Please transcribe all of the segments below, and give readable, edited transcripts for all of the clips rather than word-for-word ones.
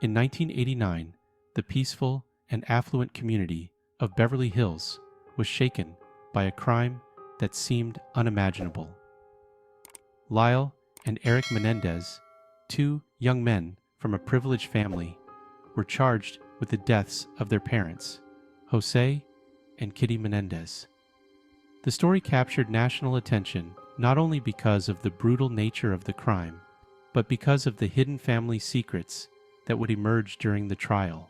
In 1989, the peaceful and affluent community of Beverly Hills was shaken by a crime that seemed unimaginable. Lyle and Erik Menendez, two young men from a privileged family, were charged with the deaths of their parents, José and Kitty Menendez. The story captured national attention not only because of the brutal nature of the crime, but because of the hidden family secrets that would emerge during the trial.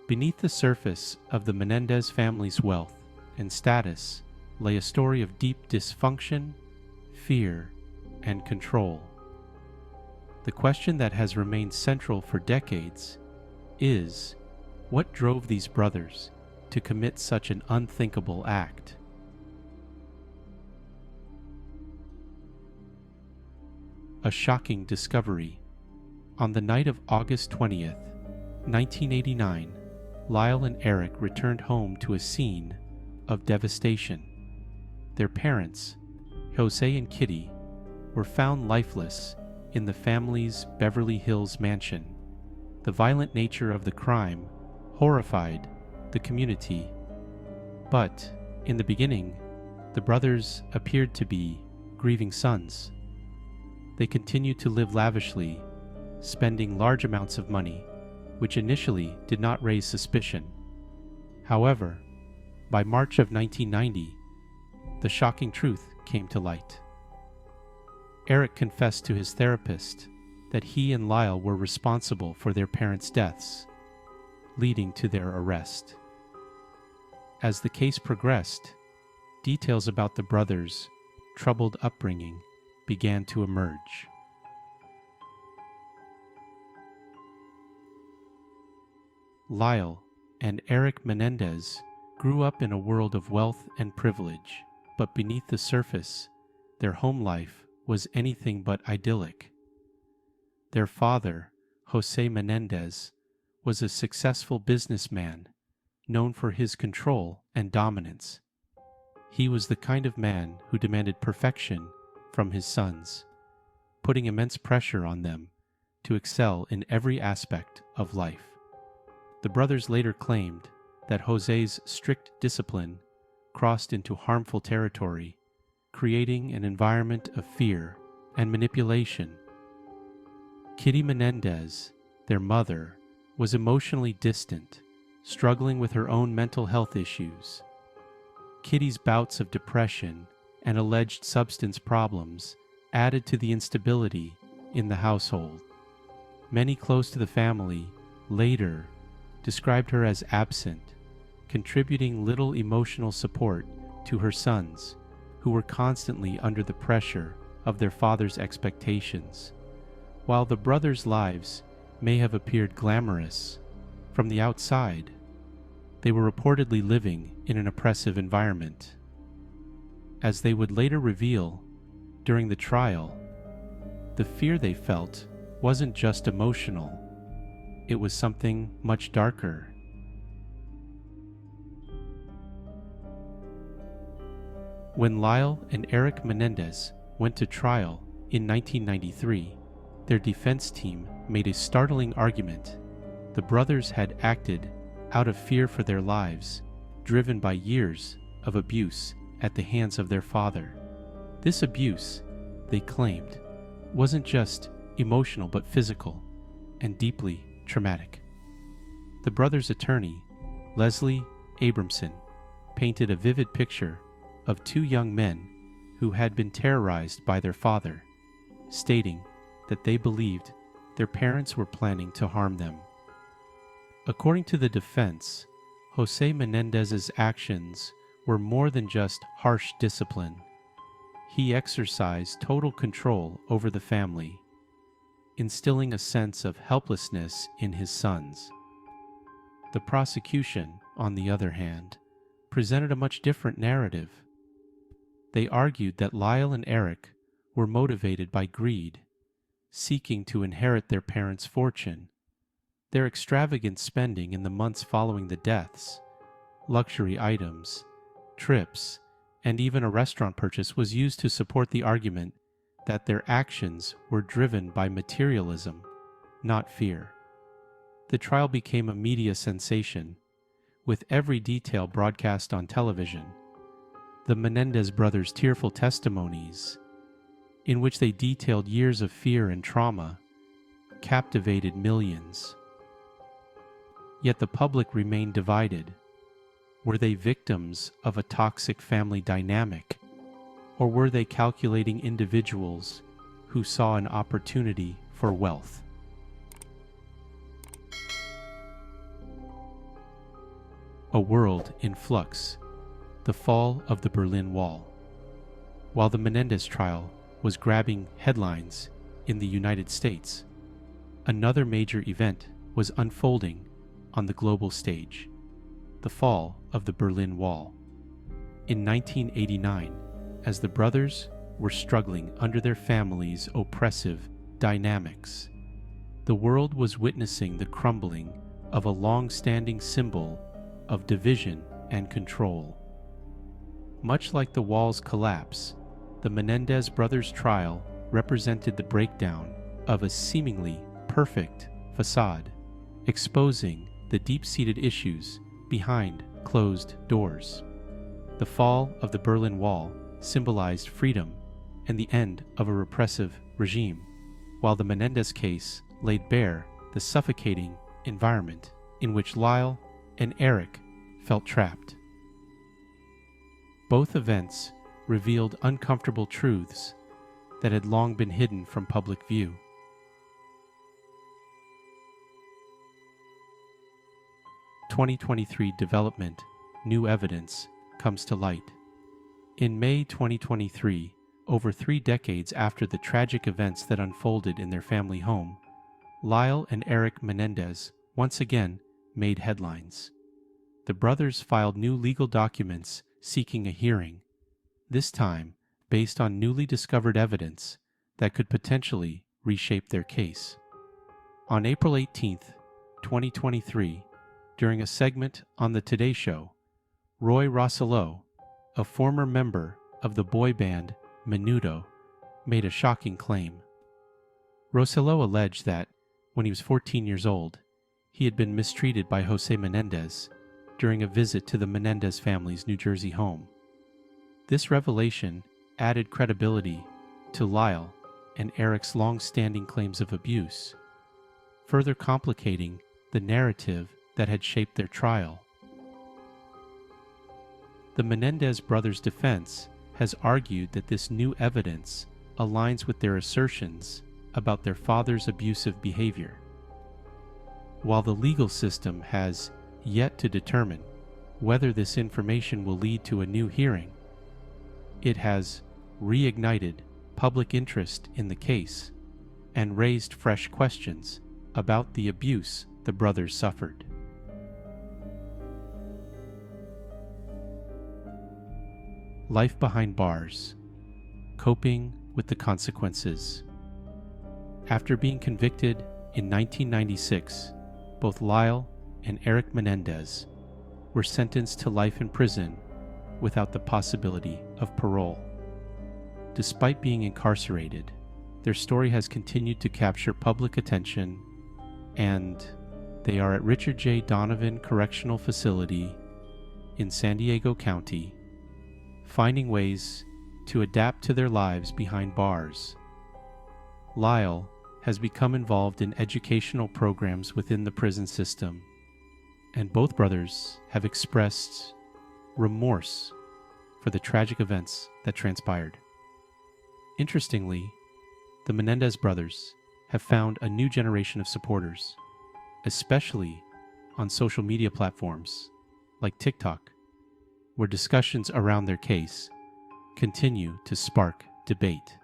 Beneath the surface of the Menendez family's wealth and status lay a story of deep dysfunction, fear, and control. The question that has remained central for decades is, what drove these brothers to commit such an unthinkable act? A shocking discovery. On the night of August 20th, 1989, Lyle and Erik returned home to a scene of devastation. Their parents, José and Kitty, were found lifeless in the family's Beverly Hills mansion. The violent nature of the crime horrified the community. But, in the beginning, the brothers appeared to be grieving sons. They continued to live lavishly, spending large amounts of money, which initially did not raise suspicion. However, by March of 1990, the shocking truth came to light. Erik confessed to his therapist that he and Lyle were responsible for their parents' deaths, leading to their arrest. As the case progressed, details about the brothers' troubled upbringing began to emerge. Lyle and Erik Menendez grew up in a world of wealth and privilege, but beneath the surface, their home life was anything but idyllic. Their father, José Menendez, was a successful businessman known for his control and dominance. He was the kind of man who demanded perfection from his sons, putting immense pressure on them to excel in every aspect of life. The brothers later claimed that José's strict discipline crossed into harmful territory, creating an environment of fear and manipulation. Kitty Menendez, their mother, was emotionally distant, struggling with her own mental health issues. Kitty's bouts of depression and alleged substance problems added to the instability in the household. Many close to the family later described her as absent, contributing little emotional support to her sons, who were constantly under the pressure of their father's expectations. While the brothers' lives may have appeared glamorous from the outside, they were reportedly living in an oppressive environment. As they would later reveal during the trial, the fear they felt wasn't just emotional, it was something much darker. When Lyle and Erik Menendez went to trial in 1993, their defense team made a startling argument. The brothers had acted out of fear for their lives, driven by years of abuse at the hands of their father. This abuse, they claimed, wasn't just emotional but physical and deeply traumatic. The brothers' attorney, Leslie Abramson, painted a vivid picture of two young men who had been terrorized by their father, stating that they believed their parents were planning to harm them. According to the defense, José Menendez's actions were more than just harsh discipline. He exercised total control over the family, instilling a sense of helplessness in his sons. The prosecution, on the other hand, presented a much different narrative. They argued that Lyle and Erik were motivated by greed, seeking to inherit their parents' fortune. Their extravagant spending in the months following the deaths, luxury items, trips, and even a restaurant purchase was used to support the argument that their actions were driven by materialism, not fear. The trial became a media sensation, with every detail broadcast on television. The Menendez brothers' tearful testimonies, in which they detailed years of fear and trauma, captivated millions. Yet the public remained divided. Were they victims of a toxic family dynamic, or were they calculating individuals who saw an opportunity for wealth? A world in flux. The fall of the Berlin Wall. While the Menendez trial was grabbing headlines in the United States, another major event was unfolding on the global stage: the fall of the Berlin Wall. In 1989, as the brothers were struggling under their family's oppressive dynamics, the world was witnessing the crumbling of a long-standing symbol of division and control. Much like the wall's collapse, the Menendez brothers' trial represented the breakdown of a seemingly perfect facade, exposing the deep-seated issues behind closed doors. The fall of the Berlin Wall symbolized freedom and the end of a repressive regime, while the Menendez case laid bare the suffocating environment in which Lyle and Erik felt trapped. Both events revealed uncomfortable truths that had long been hidden from public view. "2023 development, new evidence comes to light." In May 2023, over 3 decades after the tragic events that unfolded in their family home, Lyle and Erik Menendez once again made headlines. The brothers filed new legal documents seeking a hearing, this time based on newly discovered evidence that could potentially reshape their case. On April 18, 2023, during a segment on The Today Show, Roy Rosselló, a former member of the boy band Menudo, made a shocking claim. Rosselló alleged that, when he was 14 years old, he had been mistreated by José Menendez during a visit to the Menendez family's New Jersey home. This revelation added credibility to Lyle and Erik's long-standing claims of abuse, further complicating the narrative that had shaped their trial. The Menendez brothers' defense has argued that this new evidence aligns with their assertions about their father's abusive behavior. While the legal system has yet to determine whether this information will lead to a new hearing, it has reignited public interest in the case and raised fresh questions about the abuse the brothers suffered. Life behind bars. Coping with the consequences. After being convicted in 1996, both Lyle and Erik Menendez were sentenced to life in prison without the possibility of parole. Despite being incarcerated, their story has continued to capture public attention, and they are at Richard J. Donovan Correctional Facility in San Diego County, finding ways to adapt to their lives behind bars. Lyle has become involved in educational programs within the prison system, and both brothers have expressed remorse for the tragic events that transpired. Interestingly, the Menendez brothers have found a new generation of supporters, especially on social media platforms like TikTok, where discussions around their case continue to spark debate.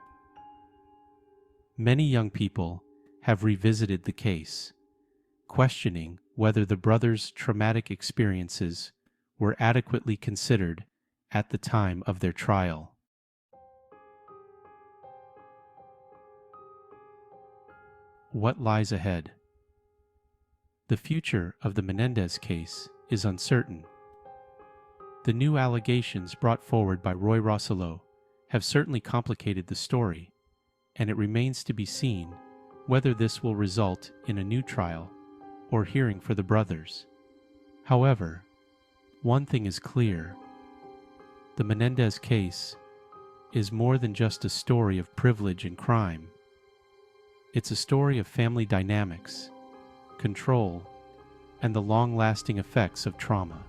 Many young people have revisited the case, questioning whether the brothers' traumatic experiences were adequately considered at the time of their trial. What lies ahead? The future of the Menendez case is uncertain. The new allegations brought forward by Roy Rosselló have certainly complicated the story, and it remains to be seen whether this will result in a new trial or hearing for the brothers. However, one thing is clear: the Menendez case is more than just a story of privilege and crime. It's a story of family dynamics, control, and the long-lasting effects of trauma.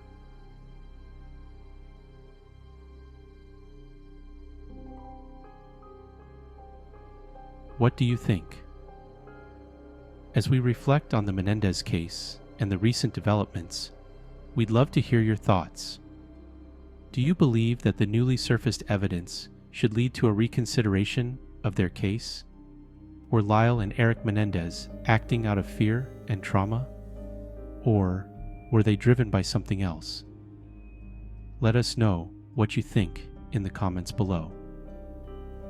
What do you think? As we reflect on the Menendez case and the recent developments, we'd love to hear your thoughts. Do you believe that the newly surfaced evidence should lead to a reconsideration of their case? Were Lyle and Erik Menendez acting out of fear and trauma? Or were they driven by something else? Let us know what you think in the comments below.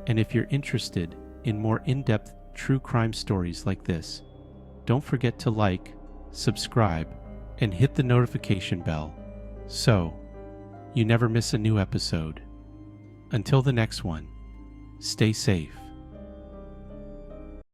And if you're interested in more in-depth true crime stories like this, don't forget to like, subscribe, and hit the notification bell so you never miss a new episode. Until the next one, stay safe.